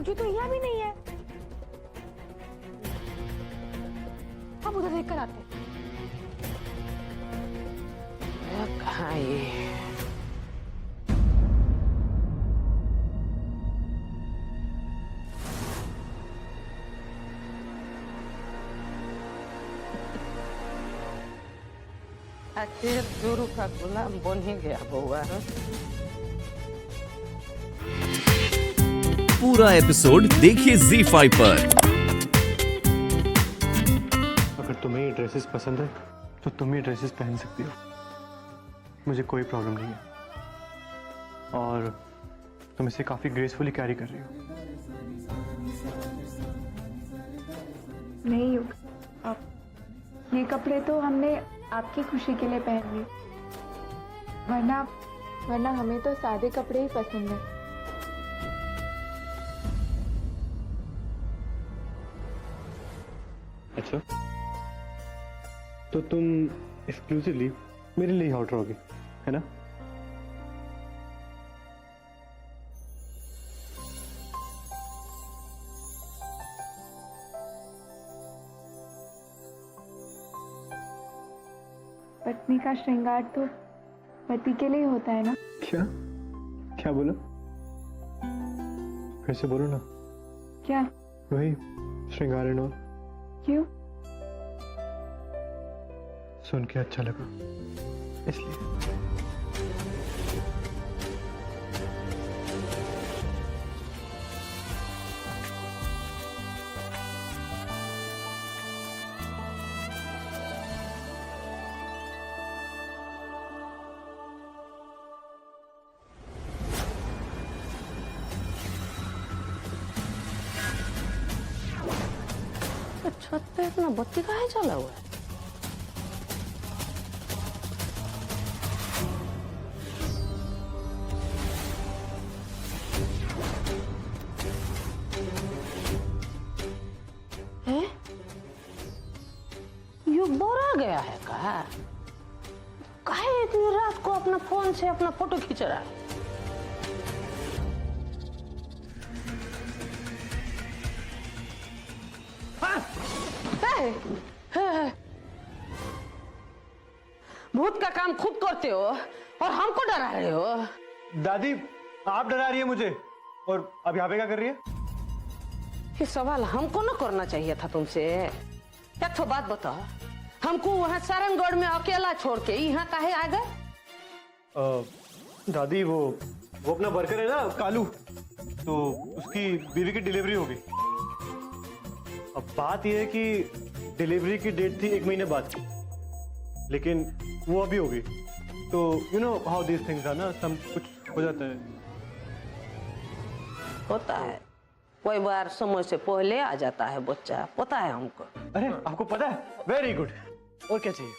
सूजी तो यहाँ भी नहीं है। हम उधर देख कर आते हैं। कहाँ ये? आखिर गुरु का गुलाम बन ही गया बउआ। पूरा एपिसोड देखिए ZEE5 पर। अगर तुम्हें ये ड्रेसेस पसंद है तो तुम ये ड्रेसेस पहन सकती हो, मुझे कोई प्रॉब्लम नहीं है। और तुम इसे काफी ग्रेसफुली कैरी कर रही हो। नहीं युग, अब ये कपड़े तो हमने आपकी खुशी के लिए पहन लिए, वरना हमें तो सादे कपड़े ही पसंद है। अच्छा, तो तुम एक्सक्लूसिवली मेरे लिए ऑर्डर रहोगे, है ना? पत्नी का श्रृंगार तो पति के लिए होता है ना। क्या क्या बोला? फिर से बोलो ना। क्या? वही श्रृंगार एंड ऑल। क्यों? सुन के अच्छा लगा इसलिए। छत पे इतना बत्ती काहे चला हुआ है? हैं? ये बोरा गया है का? काहे इतनी रात को अपना फोन से अपना फोटो खींच रहा है? भूत का काम खुद करते हो और हमको डरा रहे हो। दादी, आप डरा रही है मुझे, और अब यहाँ पे क्या कर रही है? ये सवाल हमको ना करना चाहिए था तुमसे। एक तो बात बताओ, हमको वहाँ सारंगगढ़ में अकेला छोड़ के यहाँ काहे आ गए? दादी, वो अपना वर्कर है ना कालू, तो उसकी बीवी की डिलीवरी होगी। अब बात यह है कि डिलीवरी की डेट थी 1 महीने बाद, लेकिन वो अभी होगी। तो you know how this things are ना, सब कुछ हो जाता है। होता है, कोई बार समय से पहले आ जाता है बच्चा, पता है हमको। अरे आपको पता है? Very good. और क्या चाहिए?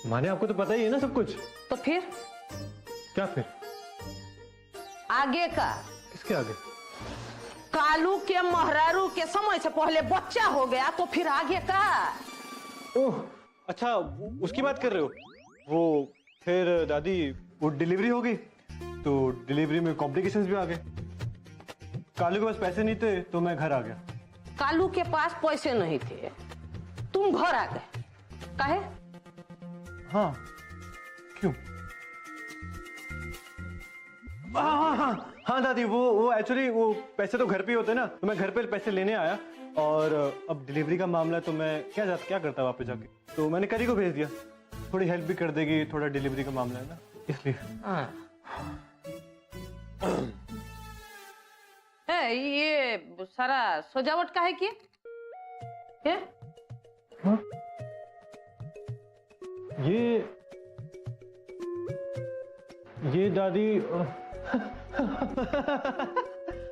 माने आपको तो पता ही है ना सब कुछ। तो फिर क्या फिर? आगे का? किसके आगे? कालू के महरारू के समय से पहले बच्चा हो गया तो फिर आगे का? ओह अच्छा, उसकी बात कर रहे हो। वो फिर दादी, वो डिलीवरी हो गई तो डिलीवरी में कॉम्प्लिकेशंस भी आ गए। कालू के पास पैसे नहीं थे तो मैं घर आ गया। कालू के पास पैसे नहीं थे, तुम घर आ गए, काहे? हाँ, क्यों? हाँ दादी, वो एक्चुअली वो पैसे तो घर पे होते ना, तो मैं घर पे पैसे लेने आया, और अब डिलीवरी का मामला है तो मैं क्या करता वापस जाके, तो मैंने करी को भेज दिया। थोड़ी हेल्प भी कर देगी, थोड़ा डिलीवरी का मामला है ना, इसलिए। ये सारा सजावट काहे की? हाँ? ये दादी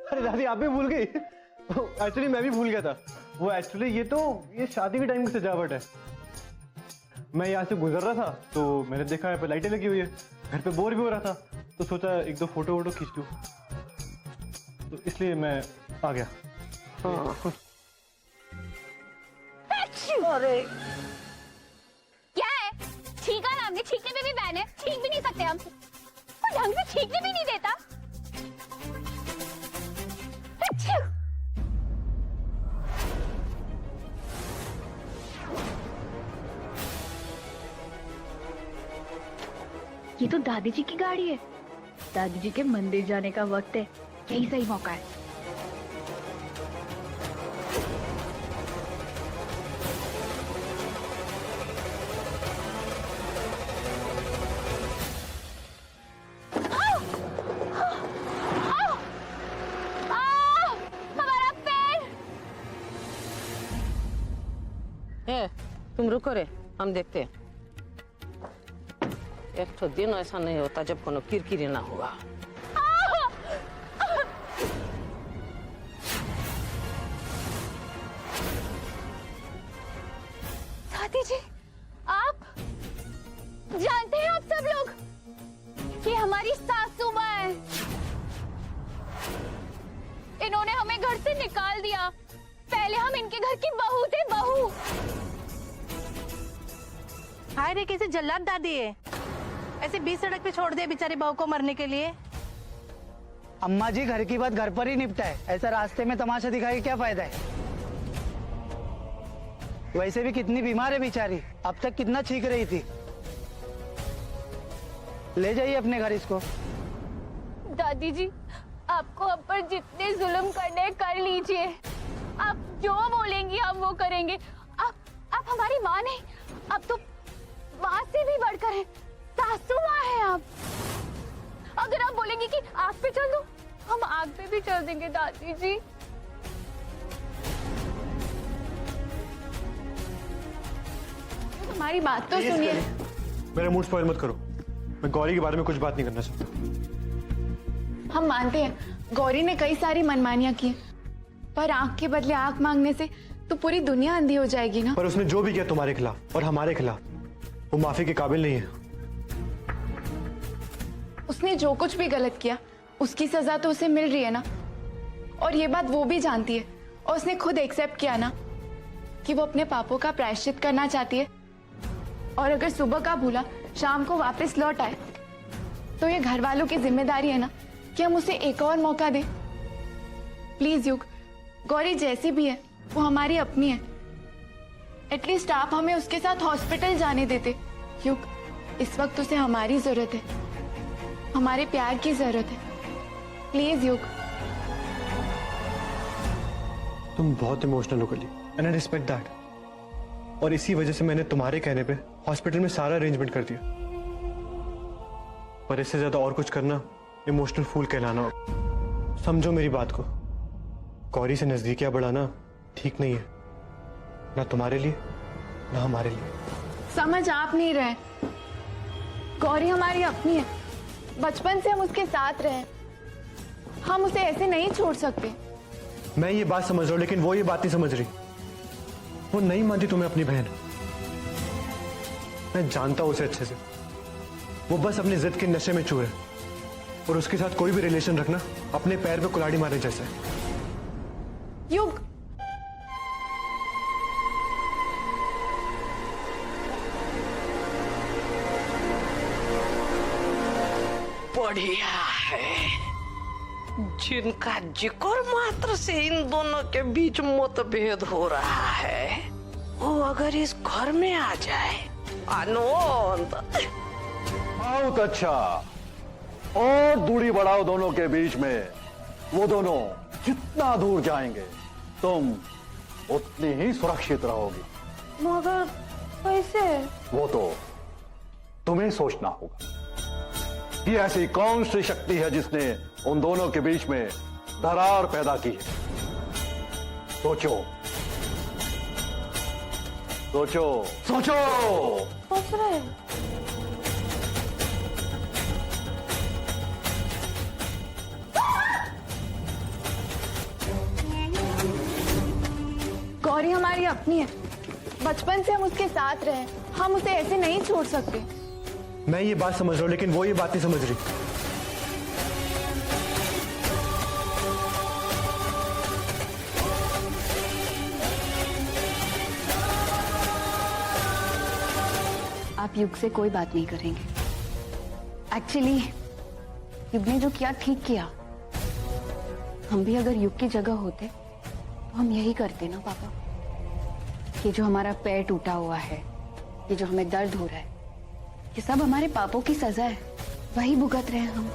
अरे दादी, आप भी भूल गई। एक्चुअली मैं भी भूल गया था। वो एक्चुअली ये शादी के टाइम की सजावट है। मैं यहाँ से गुजर रहा था तो मैंने देखा यहाँ पे लाइटें लगी हुई है, घर पे बोर भी हो रहा था तो सोचा 1-2 फोटो वोटो खींच लूं, तो इसलिए मैं आ गया। हाँ। अरे क्या है? छींका ना, हमने छींकने पे भी बैन है, छींक भी नहीं सकते हम, और ढंग से छींकने भी नहीं देता। ये तो दादी जी की गाड़ी है। दादी जी के मंदिर जाने का वक्त है, यही सही मौका है। हमारा पैर। तुम रुको रे, हम देखते हैं। एक तो दिन ऐसा नहीं होता जब कोनो किरकिरी ना हुआ। दादी जी, आप जानते हैं आप सब लोग कि हमारी सासू माँ है। इन्होंने हमें घर से निकाल दिया। पहले हम इनके घर की बहू थे, बहू। हाय रे, कैसे जल्लाद दादी है, ऐसे बीच सड़क पे छोड़ दिया बेचारी बहू को मरने के लिए। अम्मा जी, घर की बात घर पर ही निपटा है, ऐसा रास्ते में तमाशा दिखा के क्या फायदा है। वैसे भी कितनी बीमार है बेचारी, अब तक कितना छींक रही थी। ले जाइए अपने घर इसको। दादी जी, आपको अब पर जितने जुल्म करने हैं, कर लीजिए। आप जो बोलेंगी हम वो करेंगे। आप हमारी माँ नहीं, आप तो माँ से भी बढ़कर हैं, सासू माँ हैं आप। अगर आप बोलेंगी कि आग पे चल दो, हम आग पे भी चल देंगे दादी जी। हमारी बात तो सुनिए। मेरा मूड स्पॉइल मत करो। मैं गौरी के बारे में कुछ बात नहीं करना चाहता। हम मानते हैं गौरी ने कई सारी मनमानियां की, पर आंख के बदले आंख मांगने से तो पूरी दुनिया अंधी हो जाएगी ना। पर उसने जो भी किया तुम्हारे खिलाफ और हमारे खिलाफ, वो माफी के काबिल नहीं है। उसने जो कुछ भी गलत किया, उसकी सजा तो उसे मिल रही है ना। और ये बात वो भी जानती है, और उसने खुद एक्सेप्ट किया ना कि वो अपने पापों का प्रायश्चित करना चाहती है। और अगर सुबह का भूला शाम को वापस लौट आए, तो ये घर वालों की जिम्मेदारी है ना कि हम उसे एक और मौका दें। प्लीज युग, गौरी जैसी भी है वो हमारी अपनी है। एटलीस्ट आप हमें उसके साथ हॉस्पिटल जाने देते। युग, इस वक्त उसे हमारी जरूरत है, हमारे प्यार की जरूरत है। प्लीज युग। तुम बहुत इमोशनल हो गली, एंड आई रिस्पेक्ट दैट। और इसी वजह से मैंने तुम्हारे कहने पे हॉस्पिटल में सारा अरेंजमेंट कर दिया। पर इससे ज्यादा और कुछ करना इमोशनल फूल कहलाना होगा। समझो मेरी बात को, गौरी से नजदीकियां बढ़ाना ठीक नहीं है, ना तुम्हारे लिए ना हमारे लिए। समझ आप नहीं रहे। गौरी हमारी अपनी है, बचपन से हम उसके साथ रहे, हम उसे ऐसे नहीं छोड़ सकते। मैं ये बात समझ रहा हूं, लेकिन वो ये बात नहीं समझ रही। वो नहीं मानती तुम्हें अपनी बहन। मैं जानता हूं उसे अच्छे से। वो बस अपनी जिद के नशे में चूर है, और उसके साथ कोई भी रिलेशन रखना अपने पैर पे कुल्हाड़ी मारने जैसा है। युग, बढ़िया है। जिनका जिक्र मात्र से इन दोनों के बीच मतभेद हो रहा है, वो अगर इस घर में आ जाए, आनंद। बहुत अच्छा, और दूरी बढ़ाओ दोनों के बीच में। वो दोनों जितना दूर जाएंगे, तुम उतनी ही सुरक्षित रहोगी। मगर कैसे? वो तो तुम्हें सोचना होगा कि ऐसी कौन सी शक्ति है जिसने उन दोनों के बीच में दरार पैदा की है। सोचो सोचो सोचो। सोच रहे। गौरी हमारी अपनी है, बचपन से हम उसके साथ रहे, हम उसे ऐसे नहीं छोड़ सकते। मैं ये बात समझ रहा हूं, लेकिन वो ये बात नहीं समझ रही। आप युग से कोई बात नहीं करेंगे। एक्चुअली युग ने जो किया ठीक किया। हम भी अगर युग की जगह होते तो हम यही करते ना पापा। ये जो हमारा पैर टूटा हुआ है, ये जो हमें दर्द हो रहा है, ये सब हमारे पापों की सजा है, वही भुगत रहे हैं हम।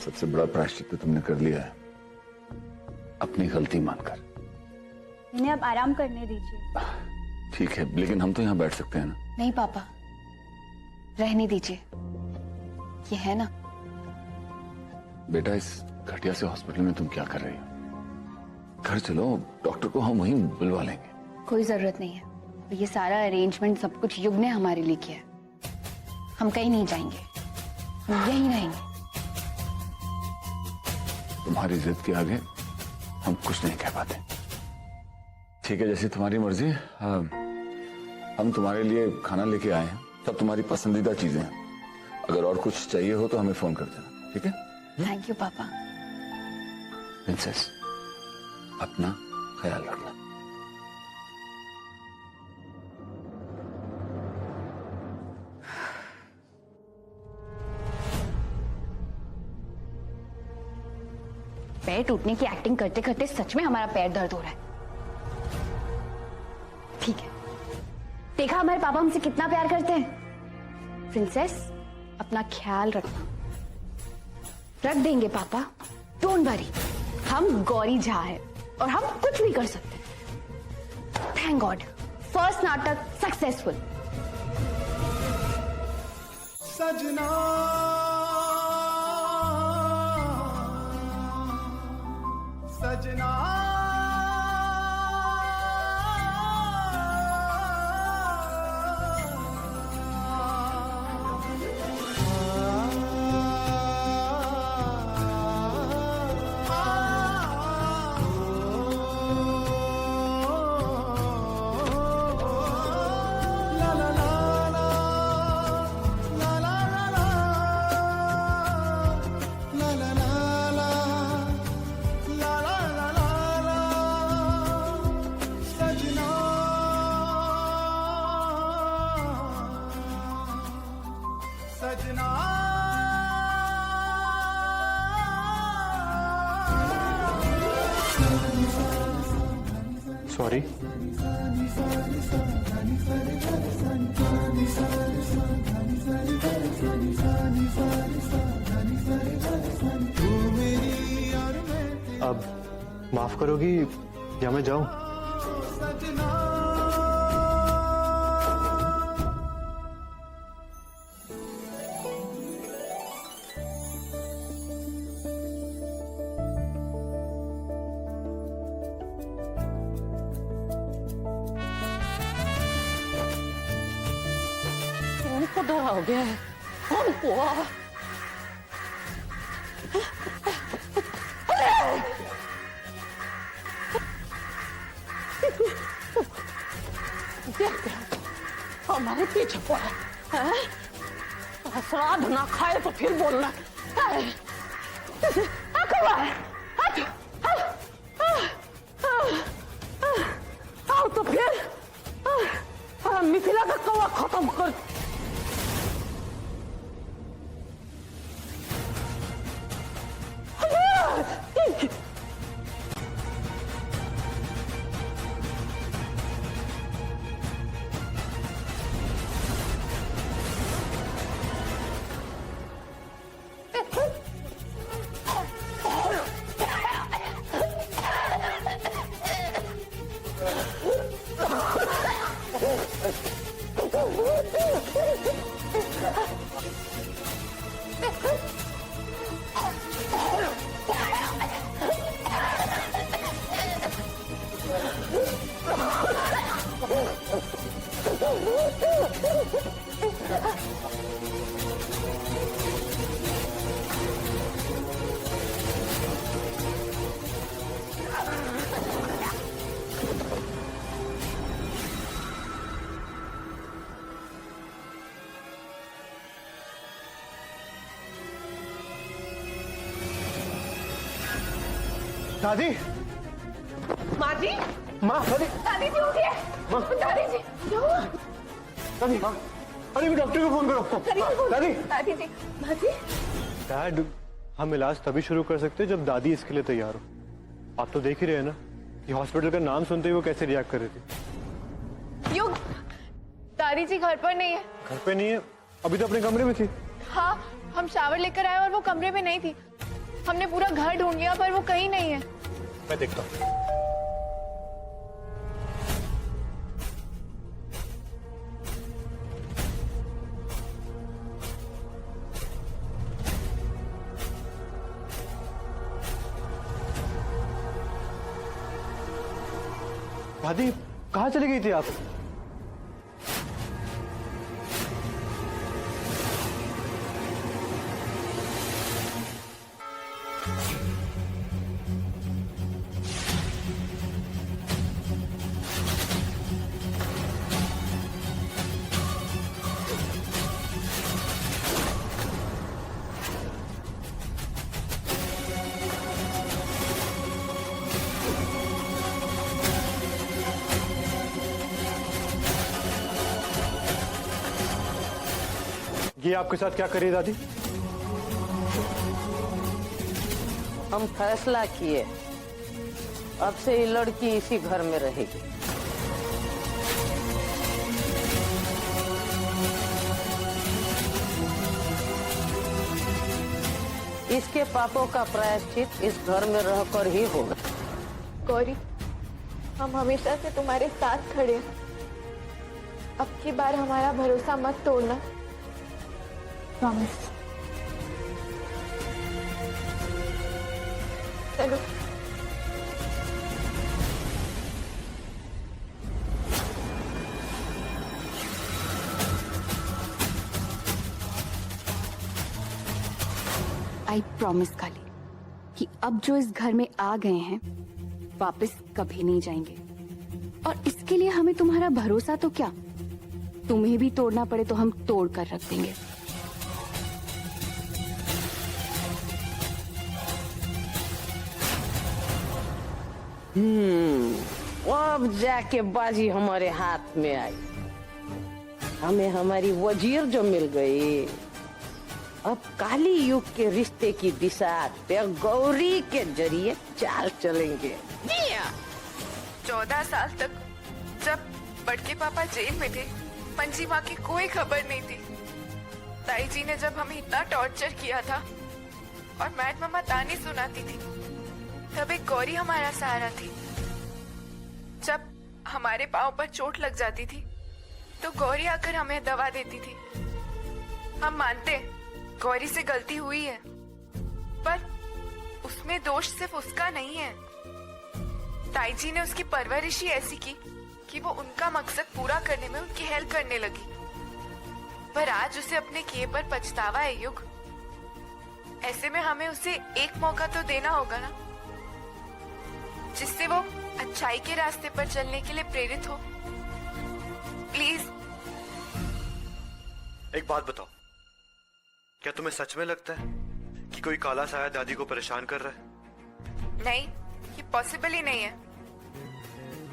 सबसे बड़ा प्रायश्चित तो तुमने कर लिया है, अपनी गलती मानकर। इन्हें अब आराम करने दीजिए। ठीक है, लेकिन हम तो यहाँ बैठ सकते हैं ना? नहीं पापा, रहने दीजिए। ये है ना, बेटा इस घटिया से हॉस्पिटल में तुम क्या कर रही हो? घर चलो, डॉक्टर को हम वहीं बुलवा लेंगे। कोई जरूरत नहीं है। ये सारा अरेंजमेंट सब कुछ युग ने हमारे लिए किया है। हम कहीं नहीं जाएंगे, हम यहीं रहेंगे। तुम्हारी जिद के आगे हम कुछ नहीं कह पाते। ठीक है, जैसी तुम्हारी मर्जी। हम तुम्हारे लिए खाना लेके आए हैं, सब तुम्हारी पसंदीदा चीजें हैं। अगर और कुछ चाहिए हो तो हमें फोन कर देना, ठीक है? थैंक यू पापा। प्रिंसेस, अपना ख्याल रखना। पैर टूटने की एक्टिंग करते करते सच में हमारा पैर दर्द हो रहा है। ठीक है, देखा हमारे पापा हमसे कितना प्यार करते हैं। प्रिंसेस, अपना ख्याल रखना। रख देंगे पापा, डोंट वरी। हम गौरी झा है और हम कुछ भी कर सकते हैं। थैंक गॉड, फर्स्ट नाटक सक्सेसफुल। सजना सजना सजना सॉरी। अब माफ करोगी या मैं जाऊं? हमको डराओगे? हमको? हमारे पीछे पड़ा है? श्राद्ध ना खाए तो फिर बोलना। आओ तो फिर मिथिला का कौवा खत्म कर। दादी, माँ जी, माँ, दादी, दादी जी उठिए। दादी जी क्या हुआ? दादी, माँ, अरे भी डॉक्टर को फोन करो। दादी, दादी जी, माँ जी। डैड, हम इलाज तभी शुरू कर सकते हैं जब दादी इसके लिए तैयार हो। आप तो देख ही रहे हैं ना कि हॉस्पिटल का नाम सुनते ही वो कैसे रिएक्ट कर रही थी। युग, दादी जी घर पर नहीं है। घर पे नहीं है? अभी तो अपने कमरे में थी। हाँ, हम शावर लेकर आए और वो कमरे में नहीं थी। हमने पूरा घर ढूंढ लिया पर वो कहीं नहीं है। मैं देखता हूँ। दादी कहाँ चली गई थी आप? ये आपके साथ क्या करी दादी? हम फैसला किए अब से ये लड़की इसी घर में रहेगी। इसके पापों का प्रायश्चित इस घर में रहकर ही होगा। गौरी, हम हमेशा से तुम्हारे साथ खड़े हैं। अब की बार हमारा भरोसा मत तोड़ना। प्रॉमिस। चलो। आई प्रॉमिस काली कि अब जो इस घर में आ गए हैं वापस कभी नहीं जाएंगे। और इसके लिए हमें तुम्हारा भरोसा तो क्या, तुम्हें भी तोड़ना पड़े तो हम तोड़ कर रख देंगे। अब जाके बाजी हमारे हाथ में आई। हमें हमारी वजीर जो मिल गई। अब काली युग के रिश्ते की दिशा पे गौरी के जरिए चाल चलेंगे। 14 साल तक जब बड़के पापा जेल में थे, पंजी माँ की कोई खबर नहीं थी। ताई जी ने जब हमें इतना टॉर्चर किया था और मैड मामा ताने सुनाती थी, तब एक गौरी हमारा सहारा थी। जब हमारे पाँव पर चोट लग जाती थी तो गौरी आकर हमें दवा देती थी। हम मानते गौरी से गलती हुई है, पर उसमें दोष सिर्फ उसका नहीं है। ताई जी ने उसकी परवरिश ही ऐसी की कि वो उनका मकसद पूरा करने में उनकी हेल्प करने लगी। पर आज उसे अपने किए पर पछतावा है युग। ऐसे में हमें उसे एक मौका तो देना होगा ना, जिससे वो अच्छाई के रास्ते पर चलने के लिए प्रेरित हो। प्लीज। एक बात बताओ, क्या तुम्हें सच में लगता है कि कोई काला साया दादी को परेशान कर रहा है? नहीं, ये पॉसिबल ही नहीं है।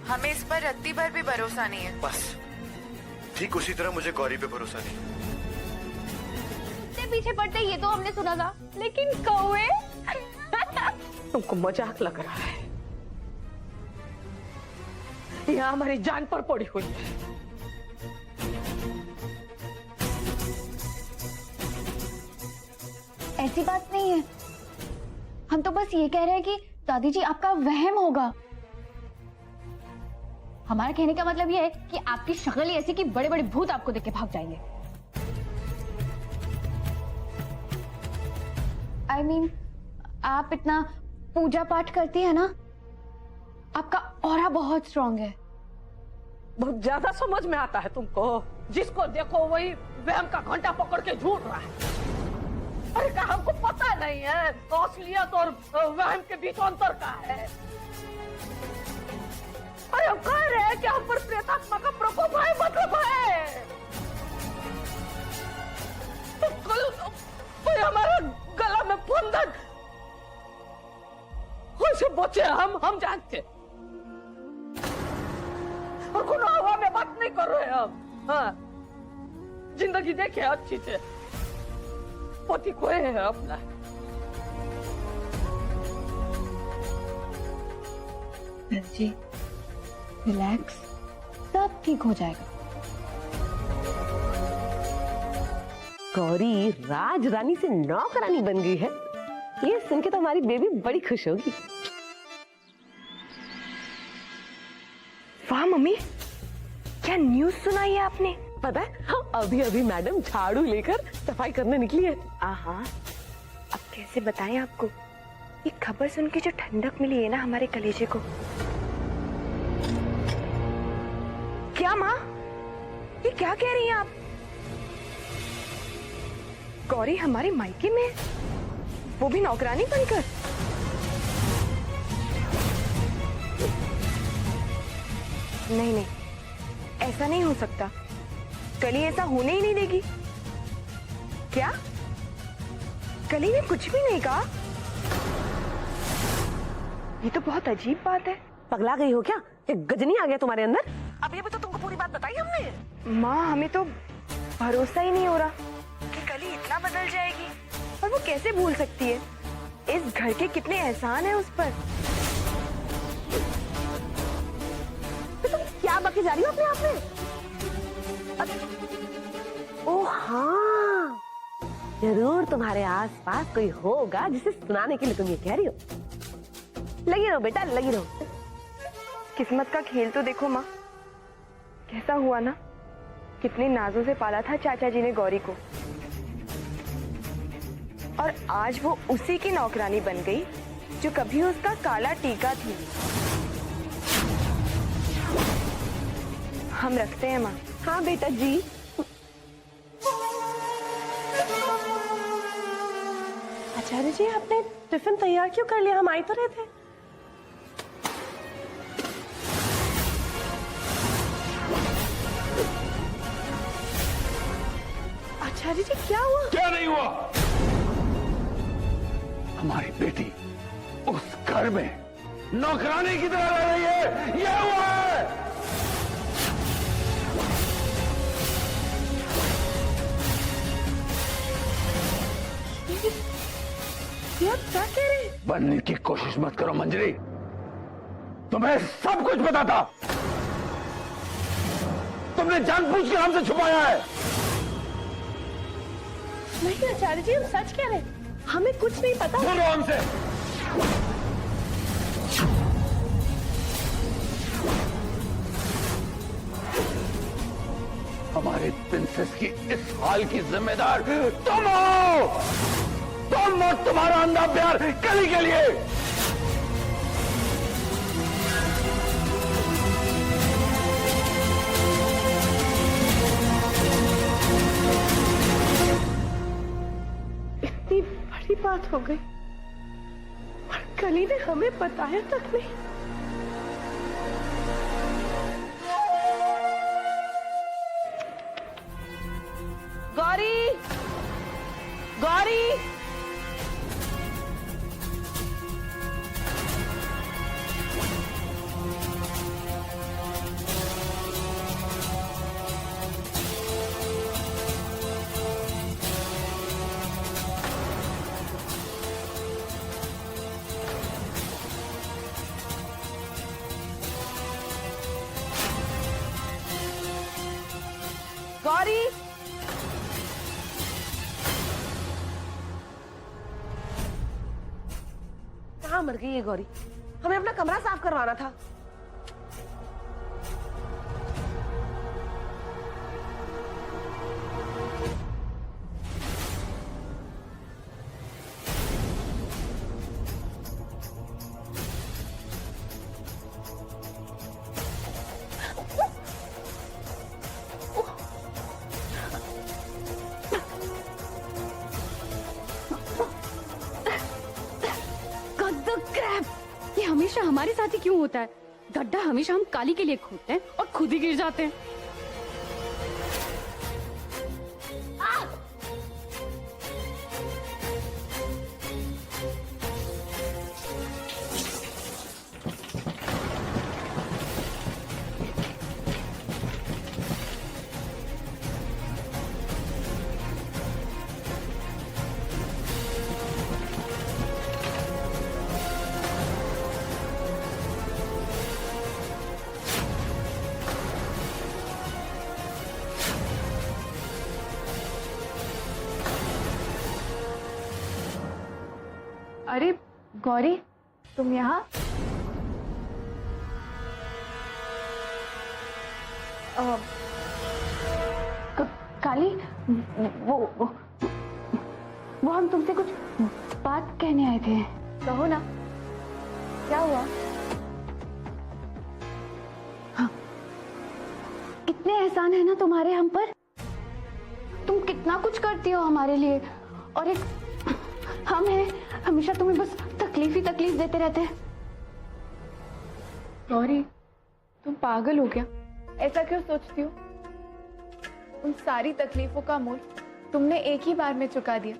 हमें इस पर रत्ती भर भी भरोसा नहीं है। बस ठीक उसी तरह मुझे गौरी पे भरोसा नहीं। इतने पीछे पड़ते ये तो हमने सुना था, लेकिन कौवे तुमको मजाक लग रहा है? यहाँ हमारी जान पर पड़ी हुई है। ऐसी बात नहीं है। हम तो बस ये कह रहे हैं कि दादी जी आपका वहम होगा। हमारा कहने का मतलब ये है कि आपकी शक्ल ही ऐसी कि बड़े बड़े भूत आपको देख के भाग जाएंगे। I mean, आप इतना पूजा पाठ करती है ना, आपका ऑरा बहुत स्ट्रांग है। बहुत ज्यादा समझ में आता है तुमको। जिसको देखो वही वहम का घंटा पकड़ के झूठ रहा है। अरे क्या हमको पता नहीं है असलियत और वहम के बीच अंतर क्या है? अरे हम कह रहे हैं कि हम पर प्रेतात्मा का प्रकोप है, मतलब है। तो कल कोई हमारे गला में बंधन से बचे हम जानते। और कोनो हवा में बात नहीं कर रहे हम। हाँ, जिंदगी देखे अच्छी से, पति खोए है अपना। जी रिलैक्स, सब ठीक हो जाएगा। गौरी राज रानी से नौकरानी बन गई है, ये सुन के तो हमारी बेबी बड़ी खुश होगी। वाह मम्मी, क्या न्यूज़ सुनाई है आपने? पता है, अभी अभी मैडम झाड़ू लेकर सफाई करने निकली है। आहा, अब कैसे बताएं आपको? ये खबर सुन के जो ठंडक मिली है ना हमारे कलेजे को। क्या माँ, ये क्या कह रही हैं आप? गौरी हमारे मायके में है, वो भी नौकरानी बनकर? नहीं नहीं, ऐसा नहीं हो सकता। कली ऐसा होने ही नहीं देगी। क्या? कली ने कुछ भी नहीं कहा? ये तो बहुत अजीब बात है। पगला गई हो क्या? ये गजनी आ गया तुम्हारे अंदर? अभी अभी तो तुमको पूरी बात बताई हमने। माँ, हमें तो भरोसा ही नहीं हो रहा कि कली इतना बदल जाएगी। और वो कैसे भूल सकती है? इस घर के कितने एहसान है उस पर। तो तुम क्या बकी जा रही हो अपने आप में? ओ हाँ, जरूर तुम्हारे आसपास कोई होगा जिसे सुनाने के लिए तुम ये कह रही हो। लगी रहो बेटा, लगी रहो। किस्मत का खेल तो देखो माँ, कैसा हुआ ना, कितने नाजों से पाला था चाचा जी ने गौरी को, और आज वो उसी की नौकरानी बन गई जो कभी उसका काला टीका थी। हम रखते हैं माँ। हाँ बेटा जी। आचार्य जी, आपने टिफिन तैयार क्यों कर लिया? हम आ तो रहे थे। आचार्य जी, क्या हुआ? क्या नहीं हुआ? हमारी बेटी उस घर में नौकरानी की तरह रह रही है, यह हुआ है। क्या कह रहे? बनने की कोशिश मत करो मंजरी, तुम्हें सब कुछ पता था। तुमने जानबूझ के हमसे छुपाया है। नहीं आचार्य जी, हम सच कह रहे हैं, हमें कुछ नहीं पता। बोलो हमसे। हमारे प्रिंसेस की इस हाल की जिम्मेदार तुम हो। तुम और तुम्हारा अंधा प्यार कली के लिए। इतनी बड़ी बात हो गई और कली ने हमें बताया तक नहीं। गौरी, गौरी, गौरी, कहाँ मर गई ये गौरी? हमें अपना कमरा साफ करवाना था। ये हमेशा हमारे साथ ही क्यों होता है? गड्ढा हमेशा हम काली के लिए खोदते हैं और खुद ही गिर जाते हैं। अरे गौरी, तुम यहाँ? काली, वो हम तुमसे कुछ बात कहने आए थे। कहो ना, क्या हुआ? हाँ, कितने एहसान है ना तुम्हारे हम पर। तुम कितना कुछ करती हो हमारे लिए, और एक हम हैं हमेशा तुम्हें बस तकलीफ ही तकलीफ देते रहते हैं। गौरी, तुम पागल हो क्या? ऐसा क्यों सोचती हो? उन सारी तकलीफों का मूल तुमने एक ही बार में चुका दिया,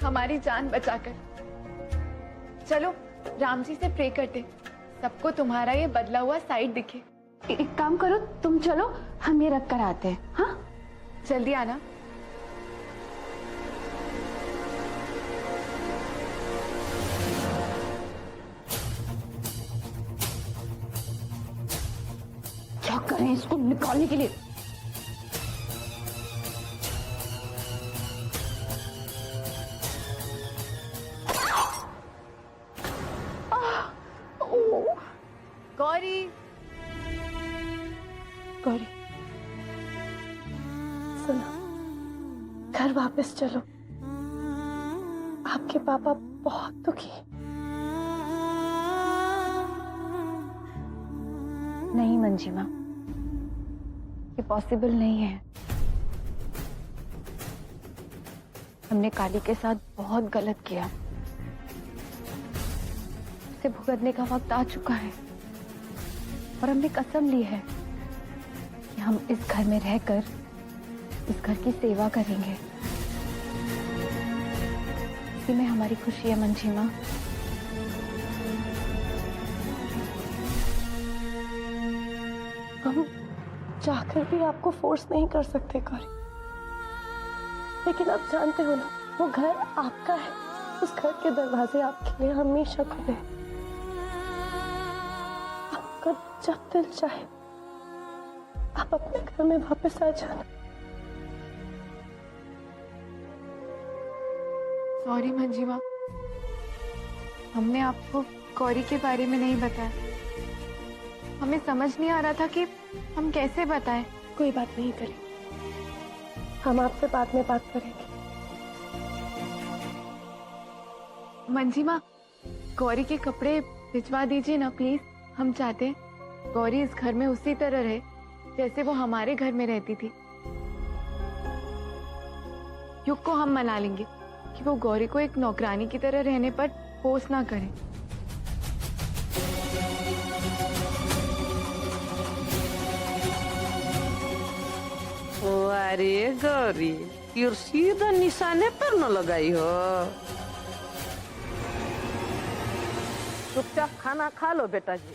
हमारी जान बचाकर। चलो राम जी से प्रे करते, सबको तुम्हारा ये बदला हुआ साइड दिखे। एक काम करो, तुम चलो, हम ये रख कर आते हैं। हाँ, जल्दी आना। क्या करें इसको निकालने के लिए? गौरी, गौरी सुनो, घर वापस चलो। आपके पापा बहुत दुखी हैं। नहीं मंजिमा, ये पॉसिबल नहीं है। हमने काली के साथ बहुत गलत किया, उसे भुगतने का वक्त आ चुका है, और हमने कसम ली है कि हम इस घर में रहकर इस घर की सेवा करेंगे। इसी में हमारी खुशी है मंजिमा। हम चाहकर भी आपको फोर्स नहीं कर सकते गौरी, लेकिन आप जानते हो ना, वो घर आपका है। उस घर के दरवाजे आपके लिए हमेशा खुले हैं। आपका जब दिल चाहे आप अपने घर में वापस आ जाना। सॉरी मंजिमा, हमने आपको गौरी के बारे में नहीं बताया। हमें समझ नहीं आ रहा था कि हम कैसे बताएं। कोई बात नहीं करें, हम आपसे बाद में बात करेंगे। मंजिमा, गौरी के कपड़े भिजवा दीजिए ना प्लीज। हम चाहते हैं गौरी इस घर में उसी तरह रहे जैसे वो हमारे घर में रहती थी। युग को हम मना लेंगे कि वो गौरी को एक नौकरानी की तरह रहने पर फोर्स ना करे। अरे गौरी, ये सीधा निशाने पर न लगाई हो। चुपचाप खाना खा लो बेटा जी।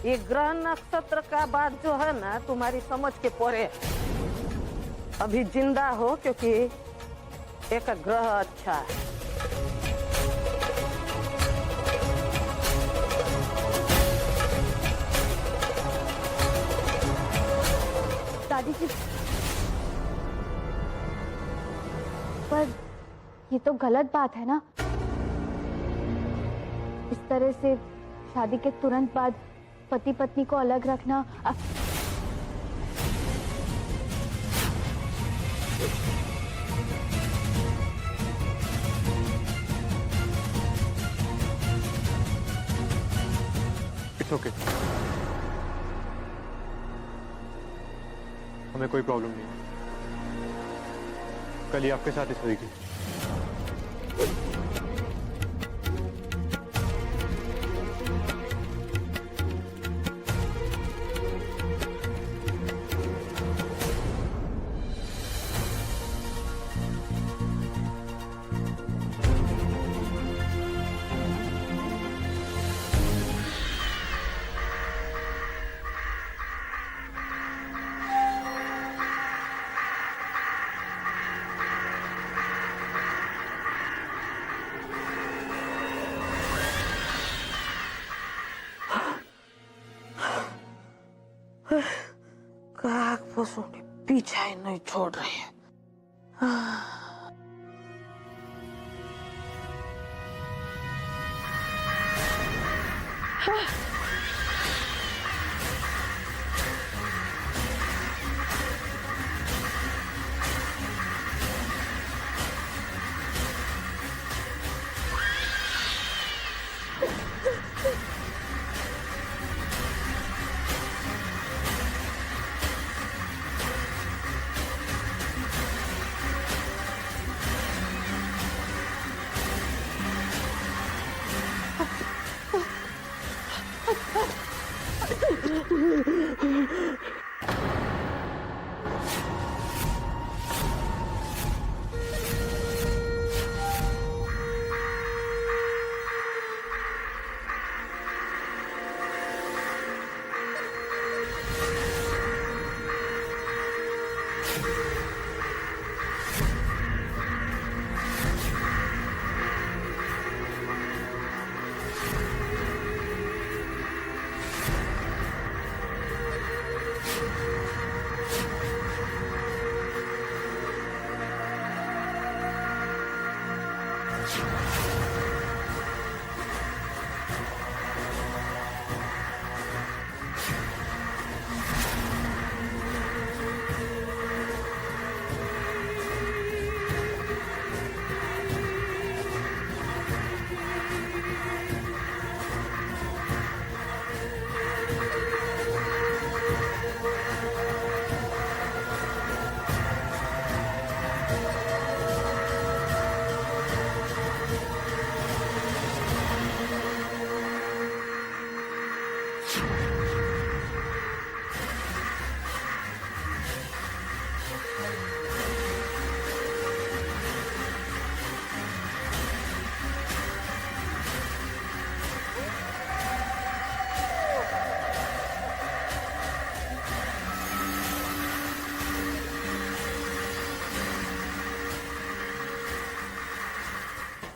ये ग्रह नक्षत्र का बात जो है ना, तुम्हारी समझ के परे। अभी जिंदा हो क्योंकि एक ग्रह अच्छा है। दादी जी, पर ये तो गलत बात है ना। इस तरह से शादी के तुरंत बाद पति पत्नी को अलग रखना। इट्स ओके, हमें कोई प्रॉब्लम नहीं। कल ही आपके साथ इस तरीके काग पशु ने पीछा ही नहीं छोड़ रहे हैं।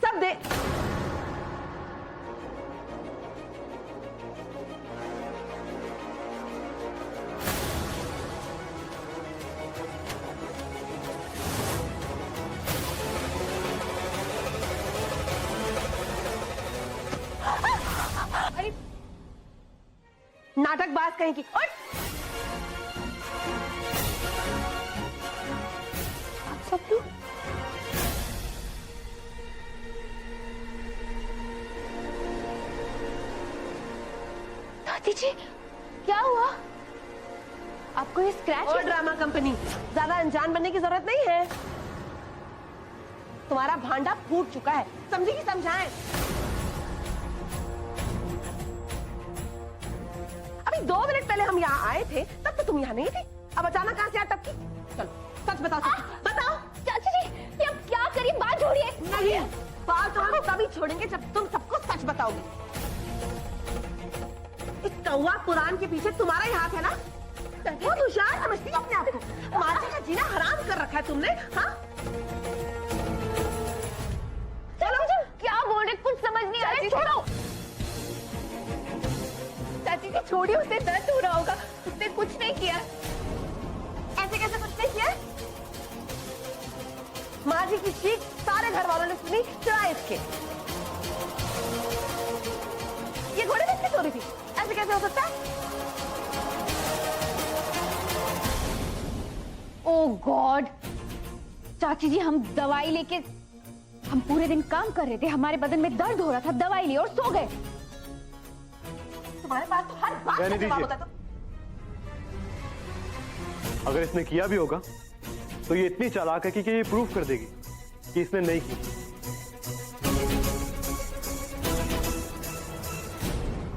सब दे। अरे नाटकबाज कहीं की। और आप सब लोग दादी जी, क्या हुआ? आपको ये स्क्रैच? और ड्रामा कंपनी, ज्यादा अनजान बनने की जरूरत नहीं है। तुम्हारा भांडा फूट चुका है, समझी कि समझाएं? अभी 2 मिनट पहले हम यहाँ आए थे, तब तो तुम यहाँ नहीं थी। अब अचानक कहाँ से आ टपकी? चलो सच बताओ, बताओ। चाची जी, ये अब क्या करिए, बात छोड़िए। नहीं, बात तो हम तभी छोड़ेंगे जब तुम सबको सच बताओगे। इस कौवा पुराण के पीछे तुम्हारा ही हाथ है ना? बहुत होशियार समझती हो अपने आप को। माजी का जीना हराम कर रखा है तुमने, हाँ? चलो, क्या बोल रहे, कुछ समझ नहीं आ रहा है। छोड़ो चाची जी, छोड़िए, उसे दर्द हो रहा होगा, उसने कुछ नहीं किया। ऐसे कैसे कुछ नहीं किया? माजी की चीख सारे घर वालों ने सुनी, सिवाय इसके। ये घोड़े में किस हो रही थी? ऐसे कैसे हो सकता है? ओह गॉड, चाची जी, हम दवाई लेके, हम पूरे दिन काम कर रहे थे, हमारे बदन में दर्द हो रहा था, दवाई ली और सो गए। तुम्हारे पास तो हर बात का जवाब होता। तो अगर इसने किया भी होगा तो ये इतनी चालाक है कि ये प्रूफ कर देगी कि इसने नहीं की।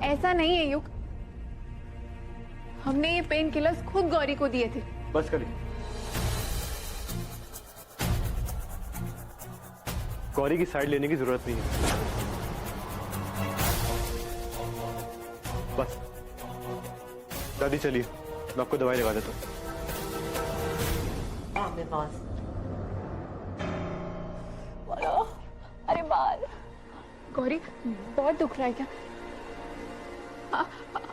ऐसा नहीं है युग, हमने ये पेन किलर्स खुद गौरी को दिए थे। बस करिए, गौरी की साइड लेने की जरूरत नहीं है। बस दादी चलिए, मैं आपको दवाई लगा देता हूँ। अरे बाल, गौरी बहुत दुख रहा है क्या?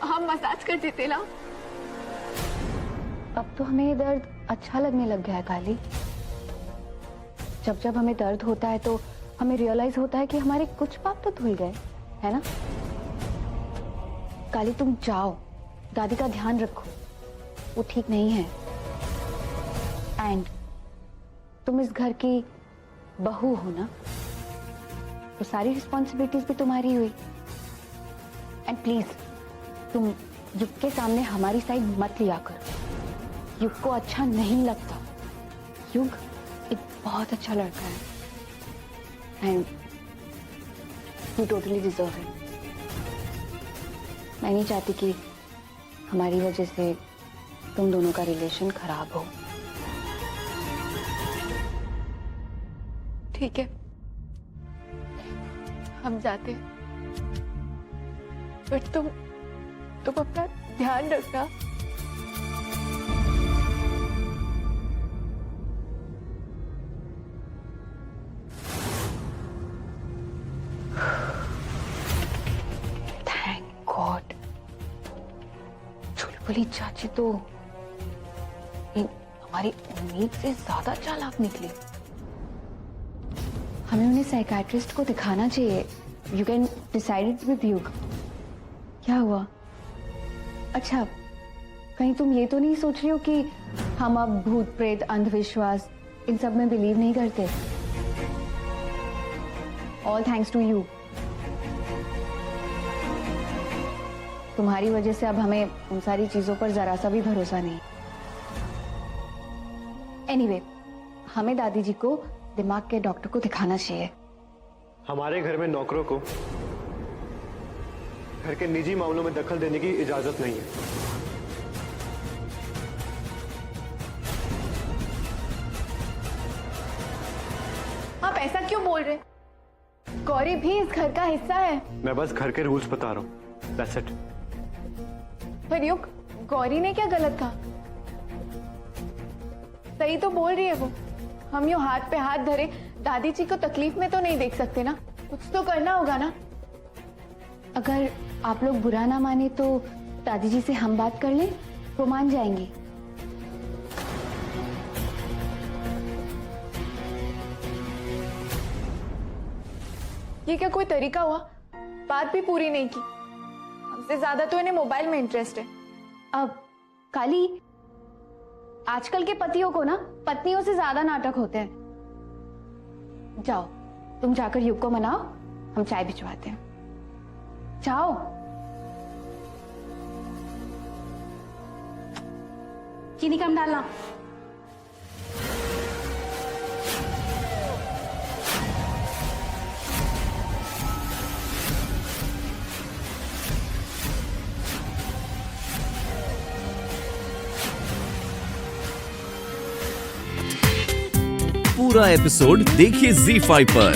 हम मसाज कर देते ना। अब तो हमें ये दर्द अच्छा लगने लग गया है काली। जब जब हमें दर्द होता है तो हमें रियलाइज होता है कि हमारे कुछ पाप तो धुल गए, है ना? काली तुम जाओ, दादी का ध्यान रखो, वो ठीक नहीं है। एंड तुम इस घर की बहू हो ना, तो सारी रिस्पॉन्सिबिलिटीज भी तुम्हारी हुई। एंड प्लीज तुम युग के सामने हमारी साइड मत लिया करो, युग को अच्छा नहीं लगता। युग एक बहुत अच्छा लड़का है and you totally deserve it. मैं नहीं चाहती कि हमारी वजह से तुम दोनों का रिलेशन खराब हो। ठीक है, हम जाते हैं, बट तुम अपना ध्यान रखना। थैंक गॉड, चुलबुली चाची तो हमारी उम्मीद से ज्यादा चालाक निकली। हमें उन्हें साइकाट्रिस्ट को दिखाना चाहिए। You can decide it with युग। क्या हुआ? अच्छा, कहीं तुम ये तो नहीं सोच रही हो कि हम अब भूत प्रेत अंधविश्वास इन सब में बिलीव नहीं करते? All thanks to you. तुम्हारी वजह से अब हमें उन सारी चीजों पर जरा सा भी भरोसा नहीं। एनीवे, हमें दादी जी को दिमाग के डॉक्टर को दिखाना चाहिए। हमारे घर में नौकरों को घर के निजी मामलों में दखल देने की इजाजत नहीं है। आप ऐसा क्यों बोल रहे? गौरी भी इस घर का हिस्सा है। मैं बस घर के रूल्स बता रहा हूँ। That's it. पर युग, गौरी ने क्या गलत कहा? सही तो बोल रही है वो। हम यूं हाथ पे हाथ धरे दादी जी को तकलीफ में तो नहीं देख सकते ना, कुछ तो करना होगा ना। अगर आप लोग बुरा ना माने तो दादी जी से हम बात कर लें, वो मान जाएंगी। ये क्या कोई तरीका हुआ? बात भी पूरी नहीं की। हमसे ज्यादा तो इन्हें मोबाइल में इंटरेस्ट है। अब काली, आजकल के पतियों को ना पत्नियों से ज्यादा नाटक होते हैं। जाओ, तुम जाकर युग को मनाओ, हम चाय भिजवाते हैं। जाओ। चीनी कम डालना। पूरा एपिसोड देखिए ZEE5 पर।